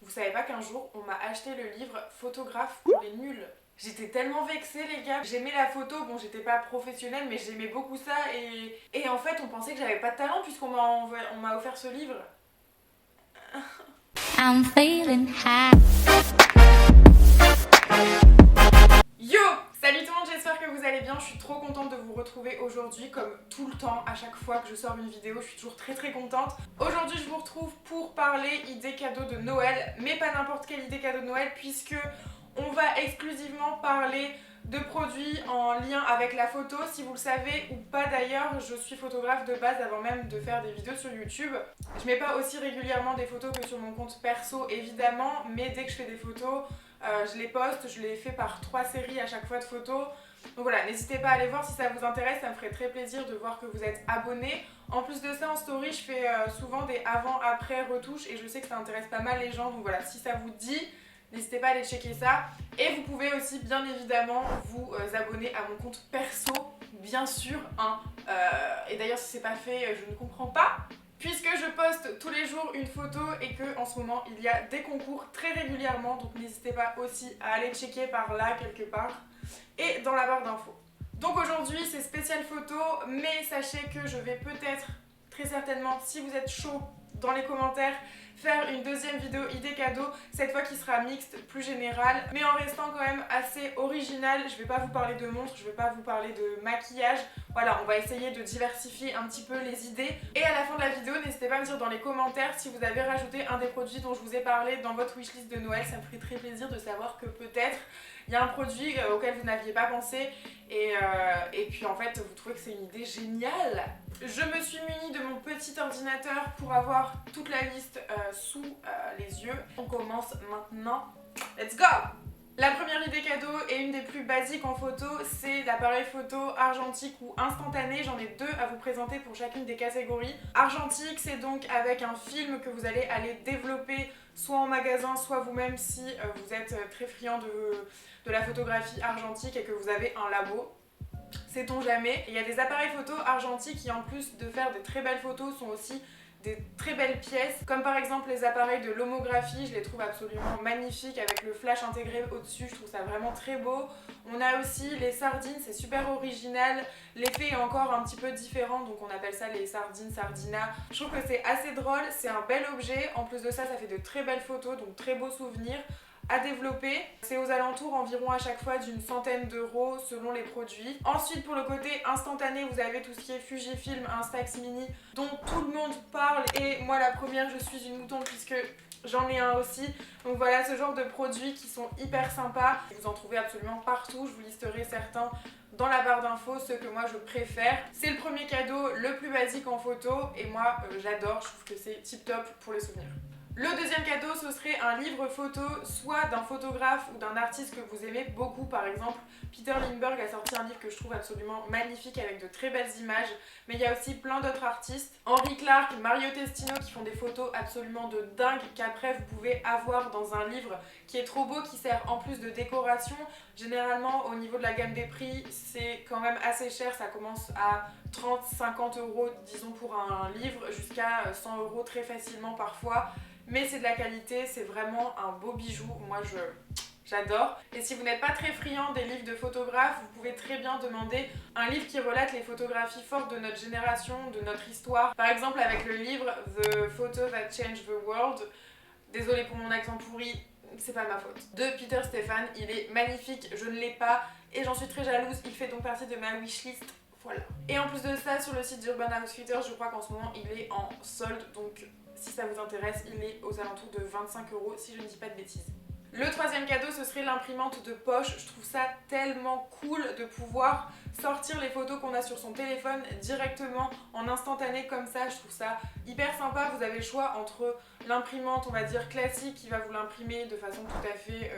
Vous savez pas qu'un jour, on m'a acheté le livre Photographe pour les nuls. J'étais tellement vexée les gars, j'aimais la photo, bon j'étais pas professionnelle mais j'aimais beaucoup ça et en fait on pensait que j'avais pas de talent puisqu'on m'a offert ce livre. I'm feeling high. Yo! Salut tout le monde, j'espère que vous allez bien, je suis trop contente de vous retrouver aujourd'hui comme tout le temps, à chaque fois que je sors une vidéo, je suis toujours très contente. Aujourd'hui je vous retrouve pour parler idées cadeaux de Noël, mais pas n'importe quelle idée cadeau de Noël puisque on va exclusivement parler de produits en lien avec la photo. Si vous le savez ou pas d'ailleurs, je suis photographe de base avant même de faire des vidéos sur YouTube. Je mets pas aussi régulièrement des photos que sur mon compte perso évidemment, mais dès que je fais des photos, je les poste, je les fais par 3 séries à chaque fois de photos. Donc voilà, n'hésitez pas à aller voir si ça vous intéresse, ça me ferait très plaisir de voir que vous êtes abonnés. En plus de ça, en story, je fais souvent des avant-après retouches et je sais que ça intéresse pas mal les gens. Donc voilà, si ça vous dit, n'hésitez pas à aller checker ça. Et vous pouvez aussi bien évidemment vous abonner à mon compte perso, bien sûr. Hein. Et d'ailleurs si c'est pas fait, je ne comprends pas. Puisque je poste tous les jours une photo et que en ce moment il y a des concours très régulièrement. Donc n'hésitez pas aussi à aller checker par là quelque part. Et dans la barre d'infos. Donc aujourd'hui c'est spécial photo, mais sachez que je vais peut-être, très certainement, si vous êtes chaud dans les commentaires, faire une deuxième vidéo idée cadeau, cette fois qui sera mixte, plus générale, mais en restant quand même assez originale. Je vais pas vous parler de montres, je vais pas vous parler de maquillage. Voilà, on va essayer de diversifier un petit peu les idées. Et à la fin de la vidéo, n'hésitez pas à me dire dans les commentaires si vous avez rajouté un des produits dont je vous ai parlé dans votre wishlist de Noël. Ça me ferait très plaisir de savoir que peut-être il y a un produit auquel vous n'aviez pas pensé et puis en fait vous trouvez que c'est une idée géniale. Je me suis munie de mon petit ordinateur pour avoir toute la liste sous les yeux. On commence maintenant. Let's go! La première idée cadeau et une des plus basiques en photo, c'est l'appareil photo argentique ou instantané. J'en ai deux à vous présenter pour chacune des catégories. Argentique, c'est donc avec un film que vous allez aller développer soit en magasin, soit vous-même si vous êtes très friand de la photographie argentique et que vous avez un labo. Sait-on jamais. Il y a des appareils photo argentiques qui en plus de faire des très belles photos sont aussi des très belles pièces, comme par exemple les appareils de lomographie, je les trouve absolument magnifiques avec le flash intégré au-dessus, je trouve ça vraiment très beau. On a aussi les sardines, c'est super original, l'effet est encore un petit peu différent, donc on appelle ça les sardines sardina. Je trouve que c'est assez drôle, c'est un bel objet, en plus de ça, ça fait de très belles photos, donc très beaux souvenirs à développer. C'est aux alentours environ à chaque fois d'une centaine d'euros selon les produits. Ensuite pour le côté instantané, vous avez tout ce qui est Fujifilm, Instax Mini dont tout le monde parle et moi la première je suis une mouton puisque j'en ai un aussi. Donc voilà ce genre de produits qui sont hyper sympas. Vous en trouvez absolument partout, je vous listerai certains dans la barre d'infos, ceux que moi je préfère. C'est le premier cadeau, le plus basique en photo et moi j'adore, je trouve que c'est tip top pour les souvenirs. Le deuxième cadeau, ce serait un livre photo, soit d'un photographe ou d'un artiste que vous aimez beaucoup. Par exemple, Peter Lindbergh a sorti un livre que je trouve absolument magnifique avec de très belles images. Mais il y a aussi plein d'autres artistes. Henry Clark, Mario Testino qui font des photos absolument de dingue qu'après vous pouvez avoir dans un livre qui est trop beau, qui sert en plus de décoration. Généralement, au niveau de la gamme des prix, c'est quand même assez cher. Ça commence à 30-50 euros, disons pour un livre, jusqu'à 100 euros très facilement parfois. Mais c'est de la qualité, c'est vraiment un beau bijou, moi j'adore. Et si vous n'êtes pas très friand des livres de photographes, vous pouvez très bien demander un livre qui relate les photographies fortes de notre génération, de notre histoire. Par exemple avec le livre The Photo That Changed the World, désolée pour mon accent pourri, c'est pas ma faute, de Peter Stephan, il est magnifique, je ne l'ai pas et j'en suis très jalouse, il fait donc partie de ma wishlist. Voilà. Et en plus de ça, sur le site d'Urban Outfitters, je crois qu'en ce moment il est en solde, donc si ça vous intéresse, il est aux alentours de 25 euros si je ne dis pas de bêtises. Le troisième cadeau, ce serait l'imprimante de poche. Je trouve ça tellement cool de pouvoir sortir les photos qu'on a sur son téléphone directement en instantané comme ça. Je trouve ça hyper sympa. Vous avez le choix entre l'imprimante, on va dire classique, qui va vous l'imprimer de façon tout à fait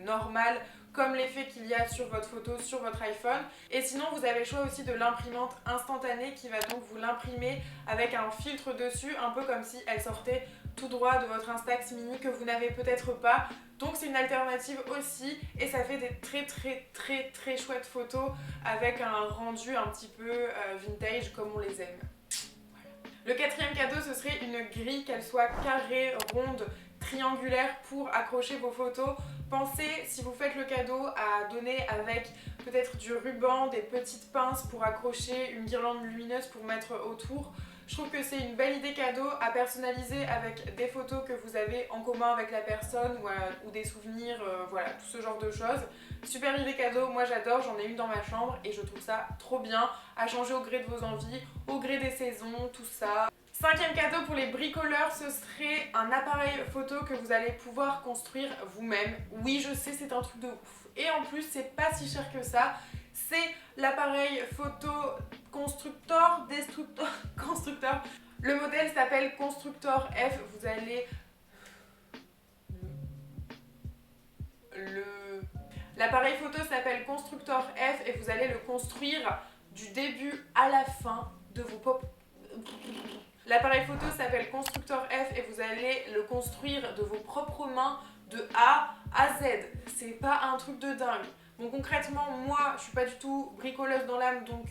normale, comme l'effet qu'il y a sur votre photo, sur votre iPhone. Et sinon, vous avez le choix aussi de l'imprimante instantanée qui va donc vous l'imprimer avec un filtre dessus, un peu comme si elle sortait tout droit de votre Instax Mini que vous n'avez peut-être pas. Donc c'est une alternative aussi et ça fait des très chouettes photos avec un rendu un petit peu vintage comme on les aime. Voilà. Le quatrième cadeau, ce serait une grille, qu'elle soit carrée, ronde, triangulaires pour accrocher vos photos. Pensez, si vous faites le cadeau, à donner avec peut-être du ruban, des petites pinces pour accrocher une guirlande lumineuse pour mettre autour. Je trouve que c'est une belle idée cadeau à personnaliser avec des photos que vous avez en commun avec la personne ou des souvenirs, voilà, tout ce genre de choses. Super idée cadeau, moi j'adore, j'en ai une dans ma chambre et je trouve ça trop bien à changer au gré de vos envies, au gré des saisons, tout ça. Cinquième cadeau pour les bricoleurs, ce serait un appareil photo que vous allez pouvoir construire vous-même. Oui, je sais, c'est un truc de ouf. Et en plus, c'est pas si cher que ça. C'est l'appareil photo Constructor, Constructor. Le modèle s'appelle Constructor F. Vous allez l'appareil photo s'appelle Constructor F et vous allez le construire du début à la fin de vos L'appareil photo s'appelle Constructor F et vous allez le construire de vos propres mains de A à Z. C'est pas un truc de dingue. Bon, concrètement, moi, je suis pas du tout bricoleuse dans l'âme, donc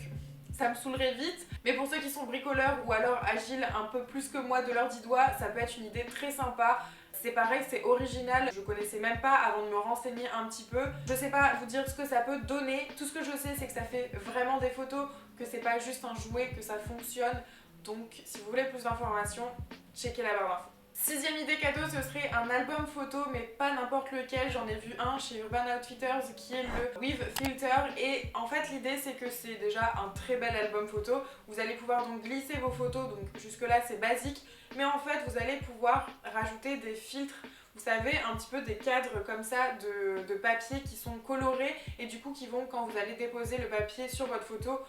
ça me saoulerait vite. Mais pour ceux qui sont bricoleurs ou alors agiles un peu plus que moi de leurs 10 doigts, ça peut être une idée très sympa. C'est pareil, c'est original, je connaissais même pas avant de me renseigner un petit peu. Je sais pas vous dire ce que ça peut donner. Tout ce que je sais, c'est que ça fait vraiment des photos, que c'est pas juste un jouet, que ça fonctionne. Donc si vous voulez plus d'informations, checkez la barre d'infos. Sixième idée cadeau, ce serait un album photo, mais pas n'importe lequel. J'en ai vu un chez Urban Outfitters qui est le With Filter. Et en fait, l'idée, c'est que c'est déjà un très bel album photo. Vous allez pouvoir donc glisser vos photos, donc jusque-là, c'est basique. Mais en fait, vous allez pouvoir rajouter des filtres. Vous savez, un petit peu des cadres comme ça de papier qui sont colorés et du coup qui vont, quand vous allez déposer le papier sur votre photo,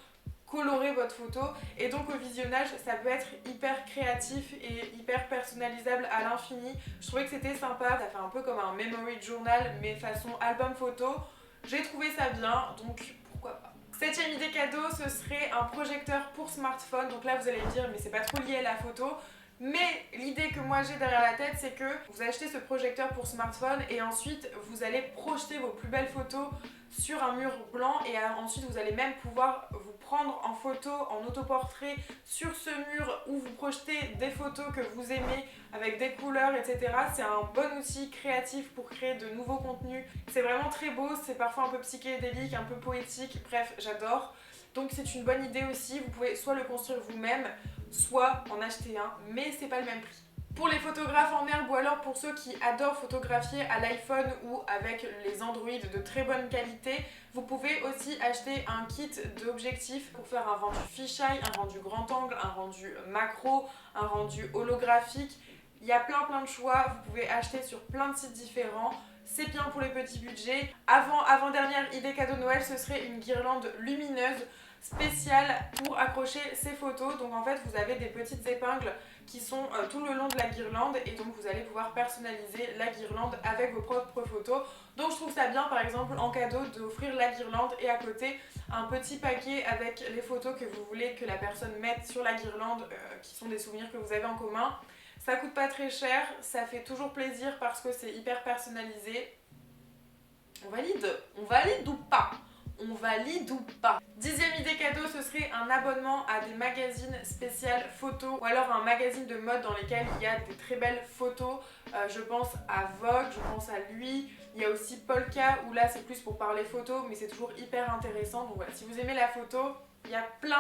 colorer votre photo et donc au visionnage ça peut être hyper créatif et hyper personnalisable à l'infini. Je trouvais que c'était sympa, ça fait un peu comme un memory journal mais façon album photo. J'ai trouvé ça bien, donc pourquoi pas. Septième idée cadeau, ce serait un projecteur pour smartphone. Donc là vous allez me dire mais c'est pas trop lié à la photo. Mais l'idée que moi j'ai derrière la tête, c'est que vous achetez ce projecteur pour smartphone et ensuite vous allez projeter vos plus belles photos sur un mur blanc et ensuite vous allez même pouvoir vous prendre en photo, en autoportrait sur ce mur où vous projetez des photos que vous aimez avec des couleurs, etc. C'est un bon outil créatif pour créer de nouveaux contenus. C'est vraiment très beau, c'est parfois un peu psychédélique, un peu poétique, bref, j'adore. Donc c'est une bonne idée aussi, vous pouvez soit le construire vous-même, soit en acheter un, mais c'est pas le même prix. Pour les photographes en herbe ou alors pour ceux qui adorent photographier à l'iPhone ou avec les Android de très bonne qualité, vous pouvez aussi acheter un kit d'objectifs pour faire un rendu fisheye, un rendu grand angle, un rendu macro, un rendu holographique. Il y a plein de choix, vous pouvez acheter sur plein de sites différents. C'est bien pour les petits budgets. Avant-dernière idée cadeau Noël, ce serait une guirlande lumineuse spéciale pour accrocher ces photos. Donc en fait vous avez des petites épingles qui sont tout le long de la guirlande et donc vous allez pouvoir personnaliser la guirlande avec vos propres photos. Donc je trouve ça bien par exemple en cadeau d'offrir la guirlande et à côté un petit paquet avec les photos que vous voulez que la personne mette sur la guirlande qui sont des souvenirs que vous avez en commun. Ça coûte pas très cher, ça fait toujours plaisir parce que c'est hyper personnalisé. On valide ou pas? On valide ou pas? Dixième idée cadeau, ce serait un abonnement à des magazines spéciales photos ou alors un magazine de mode dans lesquels il y a des très belles photos. Je pense à Vogue, je pense à lui. Il y a aussi Polka où là c'est plus pour parler photo mais c'est toujours hyper intéressant. Donc voilà, si vous aimez la photo, il y a plein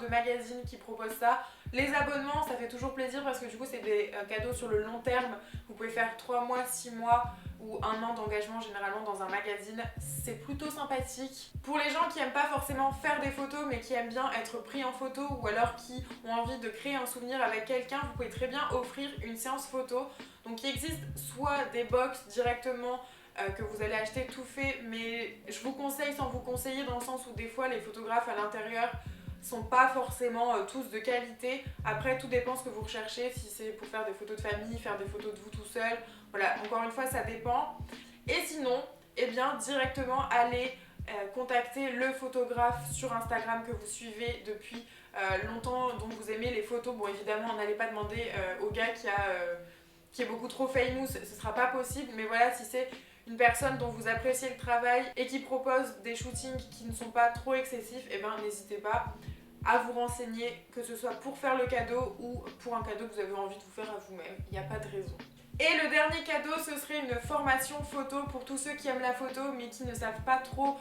de magazines qui proposent ça. Les abonnements, ça fait toujours plaisir parce que du coup c'est des cadeaux sur le long terme. Vous pouvez faire 3 mois, 6 mois ou 1 an d'engagement généralement dans un magazine. C'est plutôt sympathique. Pour les gens qui n'aiment pas forcément faire des photos mais qui aiment bien être pris en photo ou alors qui ont envie de créer un souvenir avec quelqu'un, vous pouvez très bien offrir une séance photo. Donc il existe soit des box directement que vous allez acheter tout fait, mais je vous conseille sans vous conseiller dans le sens où des fois les photographes à l'intérieur sont pas forcément tous de qualité. Après tout dépend ce que vous recherchez, si c'est pour faire des photos de famille, faire des photos de vous tout seul, voilà, encore une fois ça dépend. Et sinon, eh bien directement allez contacter le photographe sur Instagram que vous suivez depuis longtemps, dont vous aimez les photos. Bon évidemment n'allez pas demander au gars qui est beaucoup trop famous, ce sera pas possible, mais voilà, si c'est une personne dont vous appréciez le travail et qui propose des shootings qui ne sont pas trop excessifs, et ben n'hésitez pas à vous renseigner, que ce soit pour faire le cadeau ou pour un cadeau que vous avez envie de vous faire à vous-même. Il n'y a pas de raison. Et le dernier cadeau, ce serait une formation photo pour tous ceux qui aiment la photo mais qui ne savent pas trop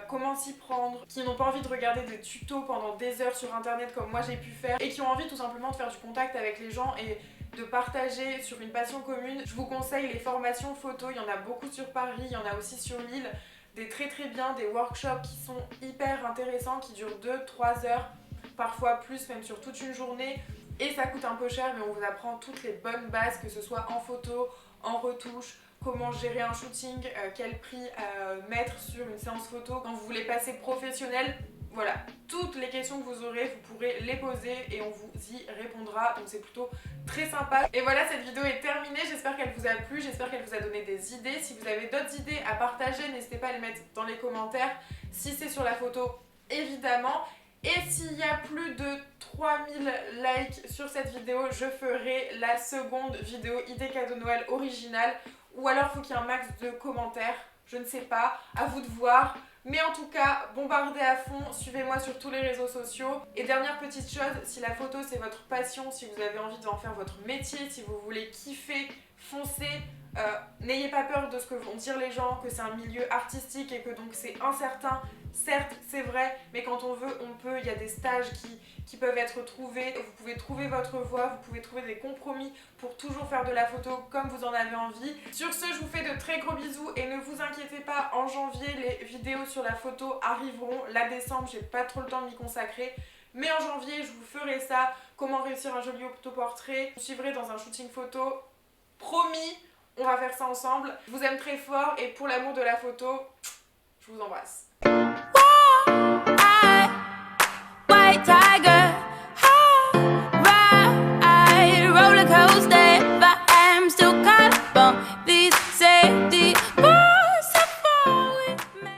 comment s'y prendre, qui n'ont pas envie de regarder des tutos pendant des heures sur internet comme moi j'ai pu faire et qui ont envie tout simplement de faire du contact avec les gens et de partager sur une passion commune. Je vous conseille les formations photo, il y en a beaucoup sur Paris, il y en a aussi sur Lille, des très bien, des workshops qui sont hyper intéressants, qui durent 2-3 heures, parfois plus, même sur toute une journée. Et ça coûte un peu cher, mais on vous apprend toutes les bonnes bases, que ce soit en photo, en retouche, comment gérer un shooting, quel prix mettre sur une séance photo quand vous voulez passer professionnel. Voilà, toutes les questions que vous aurez, vous pourrez les poser et on vous y répondra, donc c'est plutôt très sympa. Et voilà, cette vidéo est terminée, j'espère qu'elle vous a plu, j'espère qu'elle vous a donné des idées. Si vous avez d'autres idées à partager, n'hésitez pas à les mettre dans les commentaires. Si c'est sur la photo, évidemment. Et s'il y a plus de 3000 likes sur cette vidéo, je ferai la seconde vidéo idée cadeau Noël originale. Ou alors il faut qu'il y ait un max de commentaires, je ne sais pas, à vous de voir. Mais en tout cas, bombardez à fond, suivez-moi sur tous les réseaux sociaux. Et dernière petite chose, si la photo c'est votre passion, si vous avez envie d'en faire votre métier, si vous voulez kiffer, foncez. N'ayez pas peur de ce que vont dire les gens, que c'est un milieu artistique et que donc c'est incertain. Certes, c'est vrai, mais quand on veut, on peut. Il y a des stages qui peuvent être trouvés. Vous pouvez trouver votre voie, vous pouvez trouver des compromis pour toujours faire de la photo comme vous en avez envie. Sur ce, je vous fais de très gros bisous et ne vous inquiétez pas, en janvier, les vidéos sur la photo arriveront. La décembre, j'ai pas trop le temps de m'y consacrer. Mais en janvier, je vous ferai ça. Comment réussir un joli autoportrait. Vous suivrez dans un shooting photo. Promis, on va faire ça ensemble. Je vous aime très fort et pour l'amour de la photo, je vous embrasse. White tiger, ride roller coaster, but I'm still caught up on the